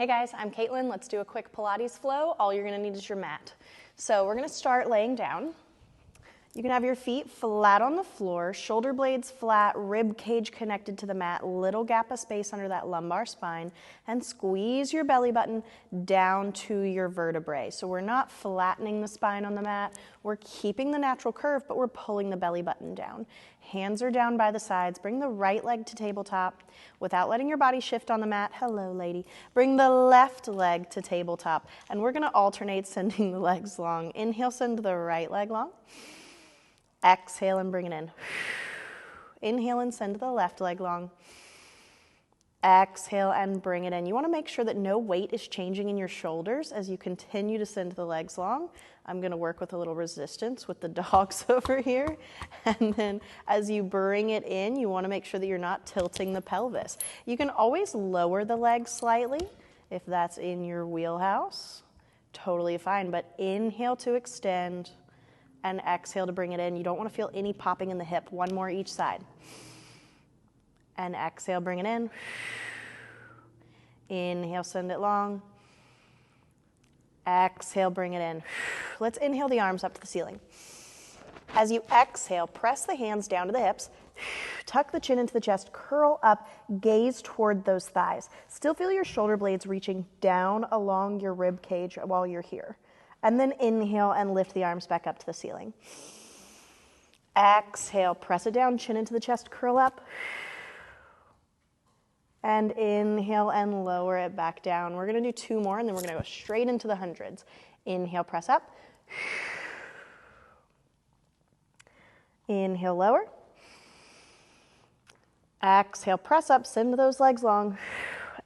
Hey guys, I'm Caitlin. Let's do a quick Pilates flow. All you're gonna need is your mat. So we're gonna start laying down. You can have your feet flat on the floor, shoulder blades flat, rib cage connected to the mat, little gap of space under that lumbar spine, and squeeze your belly button down to your vertebrae. So we're not flattening the spine on the mat, we're keeping the natural curve, but we're pulling the belly button down. Hands are down by the sides. Bring the right leg to tabletop without letting your body shift on the mat. Hello, lady. Bring the left leg to tabletop, and we're gonna alternate sending the legs long. Inhale, send the right leg long. Exhale and bring it in. Inhale and send the left leg long. Exhale and bring it in. You want to make sure that no weight is changing in your shoulders as you continue to send the legs long. I'm going to work with a little resistance with the dogs over here. And then as you bring it in, you want to make sure that you're not tilting the pelvis. You can always lower the legs slightly if that's in your wheelhouse. Totally fine. But inhale to extend. And exhale to bring it in. You don't want to feel any popping in the hip. One more each side. And exhale, bring it in. Inhale, send it long. Exhale, bring it in. Let's inhale the arms up to the ceiling. As you exhale, press the hands down to the hips. Tuck the chin into the chest, curl up, gaze toward those thighs. Still feel your shoulder blades reaching down along your rib cage while you're here. And then inhale and lift the arms back up to the ceiling. Exhale, press it down, chin into the chest, curl up. And inhale and lower it back down. We're gonna do two more and then we're gonna go straight into the hundreds. Inhale, press up. Inhale, lower. Exhale, press up, send those legs long.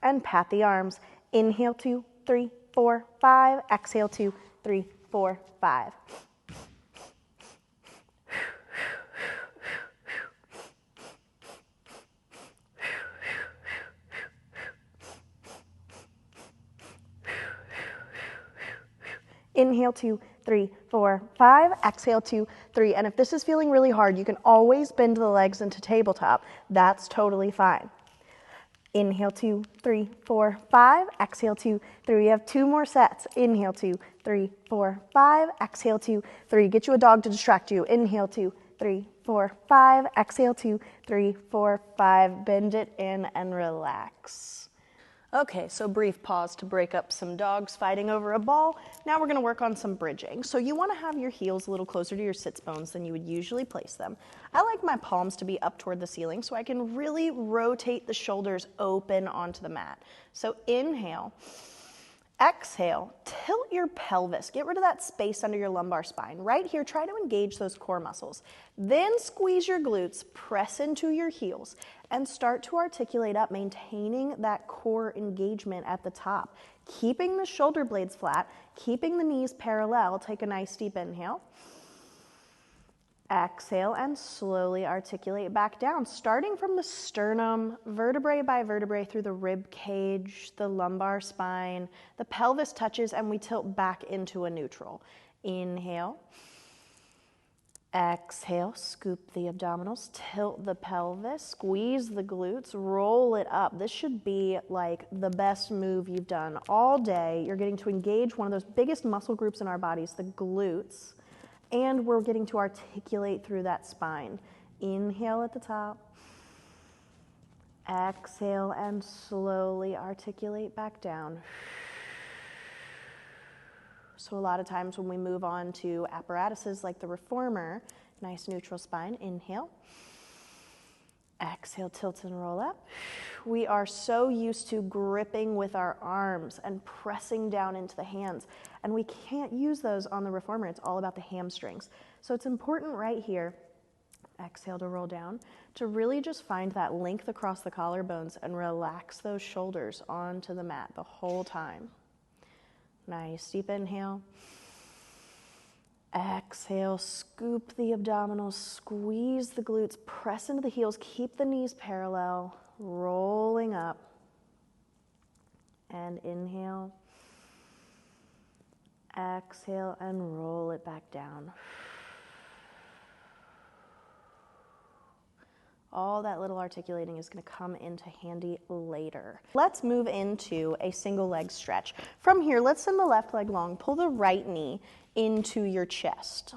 And pat the arms. Inhale, 2, 3, 4, 5. Exhale, 2, 3, 4, 5. Inhale, 2, 3, 4, 5. Exhale, 2, 3. And if this is feeling really hard, you can always bend the legs into tabletop. That's totally fine. Inhale, 2, 3, 4, 5. Exhale, 2, 3. We have two more sets. Inhale, 2, 3, 4, 5. Exhale, 2, 3. Get you a dog to distract you. Inhale, 2, 3, 4, 5. Exhale, 2, 3, 4, 5. Bend it in and relax. Okay, so brief pause to break up some dogs fighting over a ball. Now we're going to work on some bridging. So you want to have your heels a little closer to your sits bones than you would usually place them. I like my palms to be up toward the ceiling so I can really rotate the shoulders open onto the mat. So inhale. Exhale, tilt your pelvis. Get rid of that space under your lumbar spine. Right here, try to engage those core muscles. Then squeeze your glutes, press into your heels, and start to articulate up, maintaining that core engagement at the top. Keeping the shoulder blades flat, keeping the knees parallel. Take a nice deep inhale. Exhale and slowly articulate back down, starting from the sternum, vertebrae by vertebrae through the rib cage, the lumbar spine, the pelvis touches, and we tilt back into a neutral. Inhale. Exhale, scoop the abdominals, tilt the pelvis, squeeze the glutes, roll it up. This should be like the best move you've done all day. You're getting to engage one of those biggest muscle groups in our bodies, the glutes. And we're getting to articulate through that spine. Inhale at the top. Exhale and slowly articulate back down. So a lot of times when we move on to apparatuses like the reformer, nice neutral spine, inhale. Exhale, tilt and roll up. We are so used to gripping with our arms and pressing down into the hands, and we can't use those on the reformer. It's all about the hamstrings. So it's important right here, exhale to roll down, to really just find that length across the collarbones and relax those shoulders onto the mat the whole time. Nice deep inhale. Exhale, scoop the abdominals, squeeze the glutes, press into the heels, keep the knees parallel, rolling up. And inhale. Exhale and roll it back down. all that little articulating is going to come into handy later. Let's move into a single leg stretch. From here, let's send the left leg long. Pull the right knee into your chest.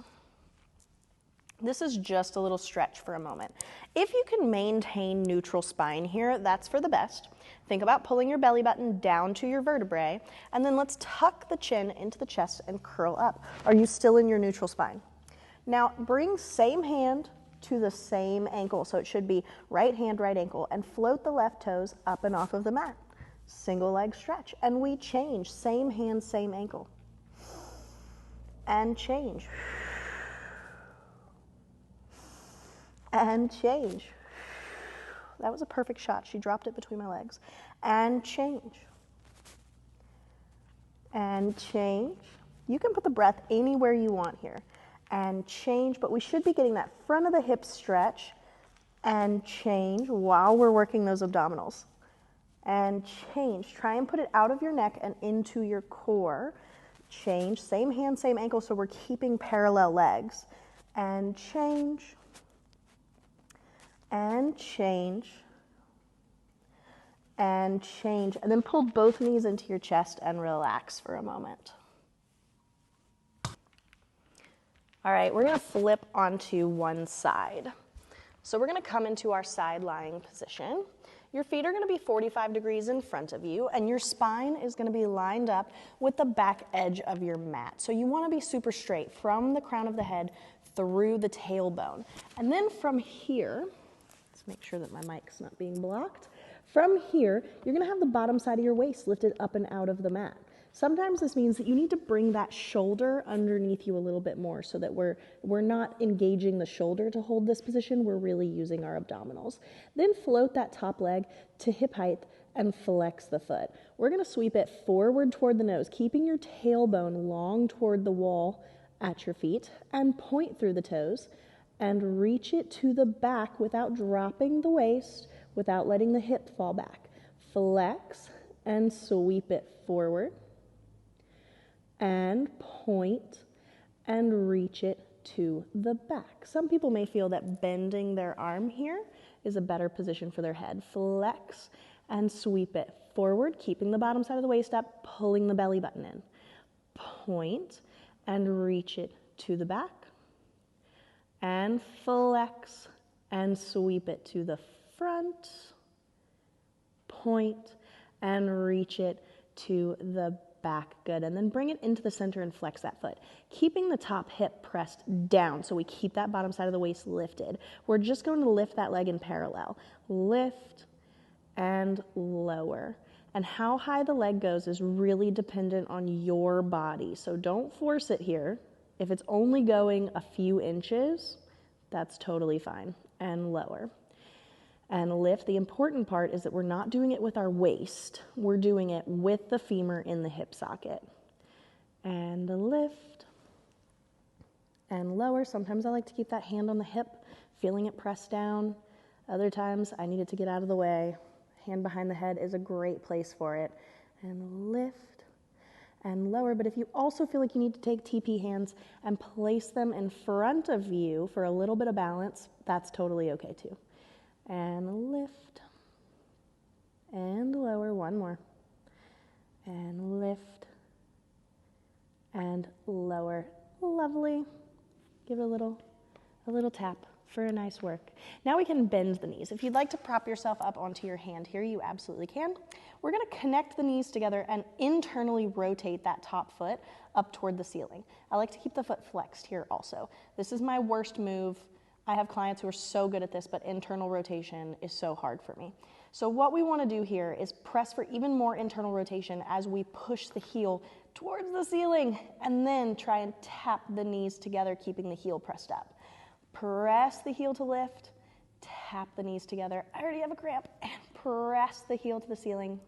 This is just a little stretch for a moment. If you can maintain neutral spine here, that's for the best. Think about pulling your belly button down to your vertebrae, and then let's tuck the chin into the chest and curl up. Are you still in your neutral spine? Now bring same hand to the same ankle, so it should be right hand, right ankle, and float the left toes up and off of the mat. Single leg stretch, and we change, same hand, same ankle. And change. And change. That was a perfect shot. She dropped it between my legs. And change. And change. You can put the breath anywhere you want here. And change, but we should be getting that front of the hip stretch. And change while we're working those abdominals. And change. Try and put it out of your neck and into your core. Change. Same hand, same ankle, so we're keeping parallel legs. And change. And change, and change, and then pull both knees into your chest and relax for a moment. All right, we're gonna flip onto one side. So we're gonna come into our side lying position. Your feet are gonna be 45 degrees in front of you, and your spine is gonna be lined up with the back edge of your mat. So you wanna be super straight from the crown of the head through the tailbone. And then from here, make sure that my mic's not being blocked. From here, you're gonna have the bottom side of your waist lifted up and out of the mat. Sometimes this means that you need to bring that shoulder underneath you a little bit more so that we're not engaging the shoulder to hold this position, we're really using our abdominals. Then float that top leg to hip height and flex the foot. We're gonna sweep it forward toward the nose, keeping your tailbone long toward the wall at your feet, and point through the toes, and reach it to the back without dropping the waist, without letting the hip fall back. Flex and sweep it forward, and point and reach it to the back. Some people may feel that bending their arm here is a better position for their head. Flex and sweep it forward, keeping the bottom side of the waist up, pulling the belly button in. Point and reach it to the back. And flex and sweep it to the front, point and reach it to the back. Good. And then bring it into the center and flex that foot, keeping the top hip pressed down so we keep that bottom side of the waist lifted. We're just going to lift that leg in parallel. Lift and lower. And how high the leg goes is really dependent on your body, so don't force it here. If it's only going a few inches, that's totally fine. And lower. And lift. The important part is that we're not doing it with our waist. We're doing it with the femur in the hip socket. And lift. And lower. Sometimes I like to keep that hand on the hip, feeling it press down. Other times I need it to get out of the way. Hand behind the head is a great place for it. And lift. And lower, but if you also feel like you need to take TP hands and place them in front of you for a little bit of balance, that's totally okay too. And lift, and lower, one more, and lift, and lower. Lovely. Give it a little tap for a nice work. Now we can bend the knees. If you'd like to prop yourself up onto your hand here, you absolutely can. We're gonna connect the knees together and internally rotate that top foot up toward the ceiling. I like to keep the foot flexed here also. This is my worst move. I have clients who are so good at this, but internal rotation is so hard for me. So what we wanna do here is press for even more internal rotation as we push the heel towards the ceiling, and then try and tap the knees together, keeping the heel pressed up. Press the heel to lift, tap the knees together. I already have a cramp. And press the heel to the ceiling,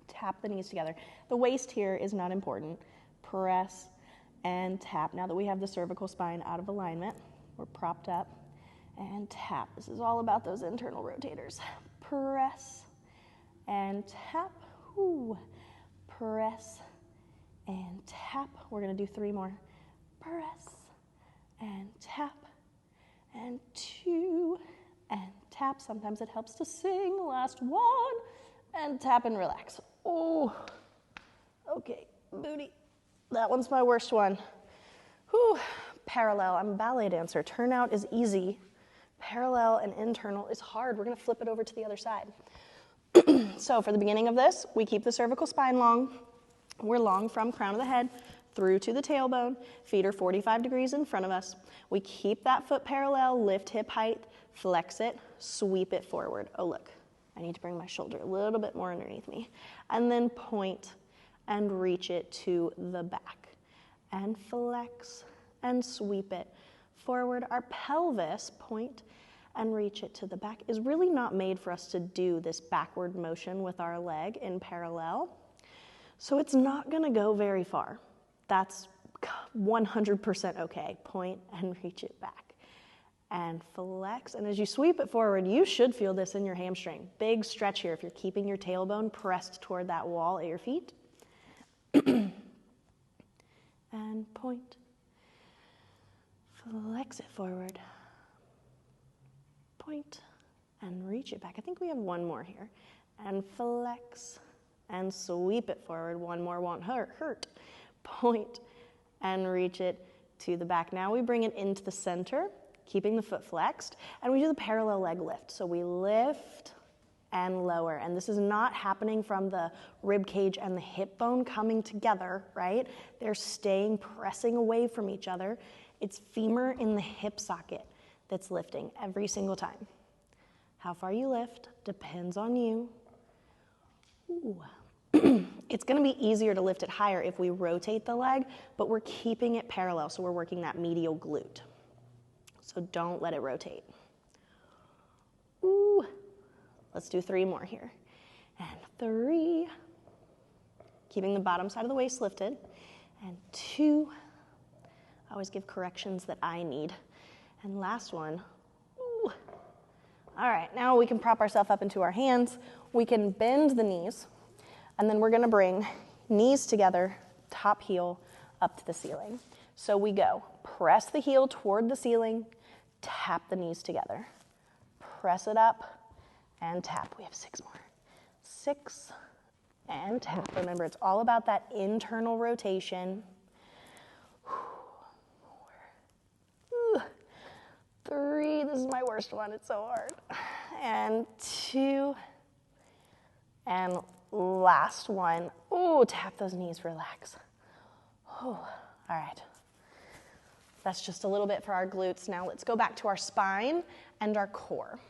tap the knees together. The waist here is not important. Press and tap. Now that we have the cervical spine out of alignment, we're propped up, and tap. This is all about those internal rotators. Press and tap. Ooh. Press and tap. We're gonna do 3 more. Press and tap. And 2, and tap. Sometimes it helps to sing. Last one, and tap and relax. Oh, okay, booty. That one's my worst one. Whew. Parallel, I'm a ballet dancer. Turnout is easy. Parallel and internal is hard. We're gonna flip it over to the other side. So for the beginning of this, we keep the cervical spine long. We're long from crown of the head through to the tailbone. Feet are 45 degrees in front of us. We keep that foot parallel, lift hip height, flex it, sweep it forward. Oh, look, I need to bring my shoulder a little bit more underneath me. And then point and reach it to the back. And flex and sweep it forward. Our pelvis, point and reach it to the back, is really not made for us to do this backward motion with our leg in parallel. So it's not gonna go very far. That's 100% okay. Point and reach it back. And flex, and as you sweep it forward, you should feel this in your hamstring. Big stretch here if you're keeping your tailbone pressed toward that wall at your feet. And point. Flex it forward. Point and reach it back. I think we have one more here. And flex and sweep it forward. One more won't hurt. Point and reach it to the back. Now we bring it into the center, keeping the foot flexed, and we do the parallel leg lift. So we lift and lower, and this is not happening from the rib cage and the hip bone coming together, right? They're staying, pressing away from each other. It's femur in the hip socket that's lifting every single time. How far you lift depends on you. Ooh. It's gonna be easier to lift it higher if we rotate the leg, but we're keeping it parallel, so we're working that medial glute. So don't let it rotate. Ooh. Let's do 3 more here. And 3. Keeping the bottom side of the waist lifted. And 2. I always give corrections that I need. And last one. Ooh. All right, now we can prop ourselves up into our hands. We can bend the knees, and then we're gonna bring knees together, top heel up to the ceiling. So we go, press the heel toward the ceiling, tap the knees together. Press it up and tap. We have 6 more. 6 and tap. Remember, it's all about that internal rotation. 4. 3, this is my worst one, it's so hard. And 2, and last one. Ooh, tap those knees, relax. Ooh, all right. That's just a little bit for our glutes. Now let's go back to our spine and our core.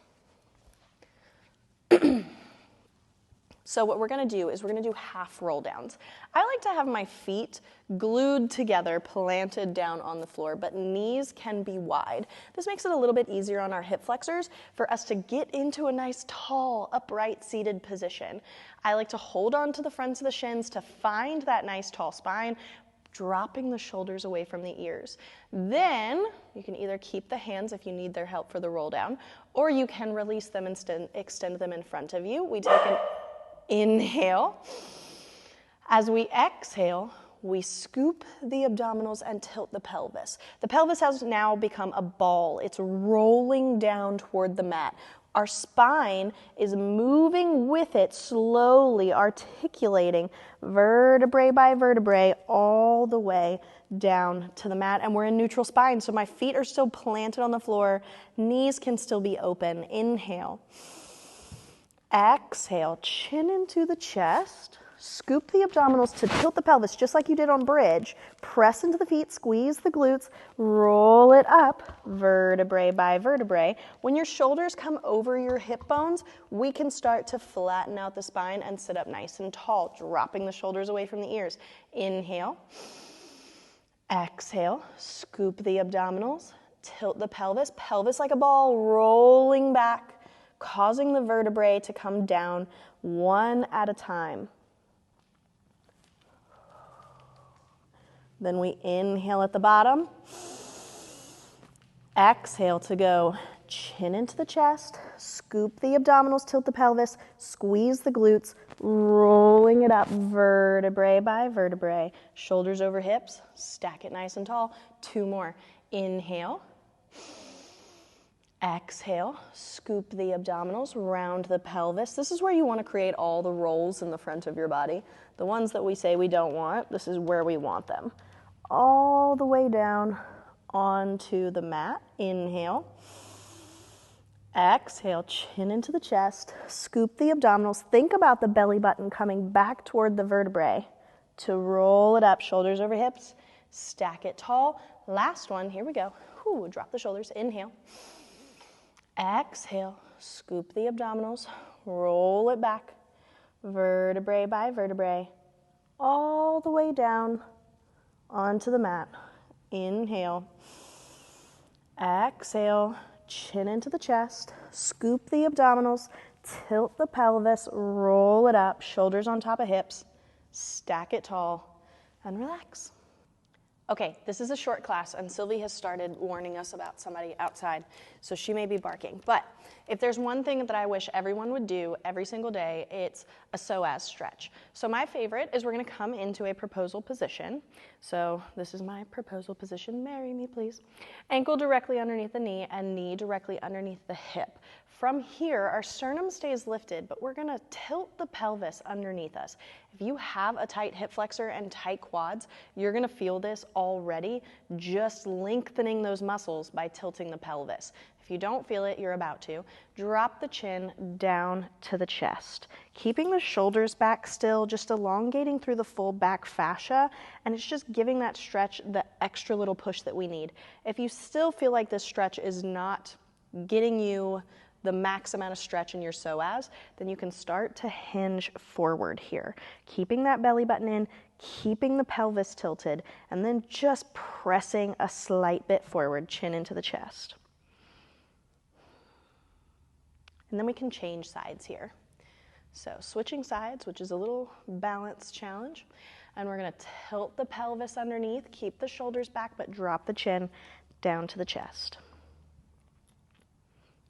So what we're gonna do is we're gonna do half roll downs. I like to have my feet glued together, planted down on the floor, but knees can be wide. This makes it a little bit easier on our hip flexors for us to get into a nice tall, upright seated position. I like to hold on to the fronts of the shins to find that nice tall spine, dropping the shoulders away from the ears. Then you can either keep the hands if you need their help for the roll down, or you can release them and extend them in front of you. We take an inhale. As we exhale, we scoop the abdominals and tilt the pelvis. The pelvis has now become a ball. It's rolling down toward the mat. Our spine is moving with it, slowly articulating vertebrae by vertebrae all the way down to the mat. And we're in neutral spine, so my feet are still planted on the floor. Knees can still be open. Inhale. Exhale, chin into the chest. Scoop the abdominals to tilt the pelvis, just like you did on bridge. Press into the feet, squeeze the glutes, roll it up, vertebrae by vertebrae. When your shoulders come over your hip bones, we can start to flatten out the spine and sit up nice and tall, dropping the shoulders away from the ears. Inhale. Exhale, scoop the abdominals, tilt the pelvis, pelvis like a ball, rolling back, causing the vertebrae to come down one at a time. Then we inhale at the bottom. Exhale to go chin into the chest, scoop the abdominals, tilt the pelvis, squeeze the glutes, rolling it up vertebrae by vertebrae. Shoulders over hips, stack it nice and tall. 2 more. Inhale. Exhale, scoop the abdominals, round the pelvis. This is where you want to create all the rolls in the front of your body. The ones that we say we don't want, this is where we want them. All the way down onto the mat. Inhale. Exhale, chin into the chest, scoop the abdominals. Think about the belly button coming back toward the vertebrae to roll it up, shoulders over hips, stack it tall. Last one, here we go. Whew, drop the shoulders, inhale. Exhale, scoop the abdominals, roll it back, vertebrae by vertebrae, all the way down onto the mat. Inhale. Exhale, chin into the chest, scoop the abdominals, tilt the pelvis, roll it up, shoulders on top of hips, stack it tall, and relax. Okay, this is a short class, and Sylvie has started warning us about somebody outside, so she may be barking. But if there's one thing that I wish everyone would do every single day, it's a psoas stretch. So my favorite is we're gonna come into a proposal position. So this is my proposal position, marry me please. Ankle directly underneath the knee and knee directly underneath the hip. From here, our sternum stays lifted, but we're gonna tilt the pelvis underneath us. If you have a tight hip flexor and tight quads, you're gonna feel this already, just lengthening those muscles by tilting the pelvis. If you don't feel it, you're about to. Drop the chin down to the chest. Keeping the shoulders back still, just elongating through the full back fascia, and it's just giving that stretch the extra little push that we need. If you still feel like this stretch is not getting you the max amount of stretch in your psoas, then you can start to hinge forward here. Keeping that belly button in, keeping the pelvis tilted, and then just pressing a slight bit forward, chin into the chest. And then we can change sides here. So switching sides, which is a little balance challenge, and we're gonna tilt the pelvis underneath, keep the shoulders back, but drop the chin down to the chest.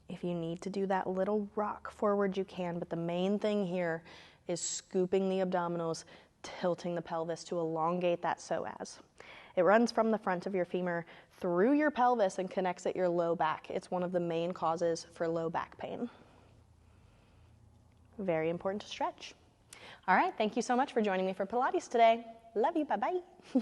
If you need to do that little rock forward, you can, but the main thing here is scooping the abdominals, tilting the pelvis to elongate that psoas. It runs from the front of your femur through your pelvis and connects at your low back. It's one of the main causes for low back pain. Very important to stretch. All right, thank you so much for joining me for Pilates today. Love you, bye-bye.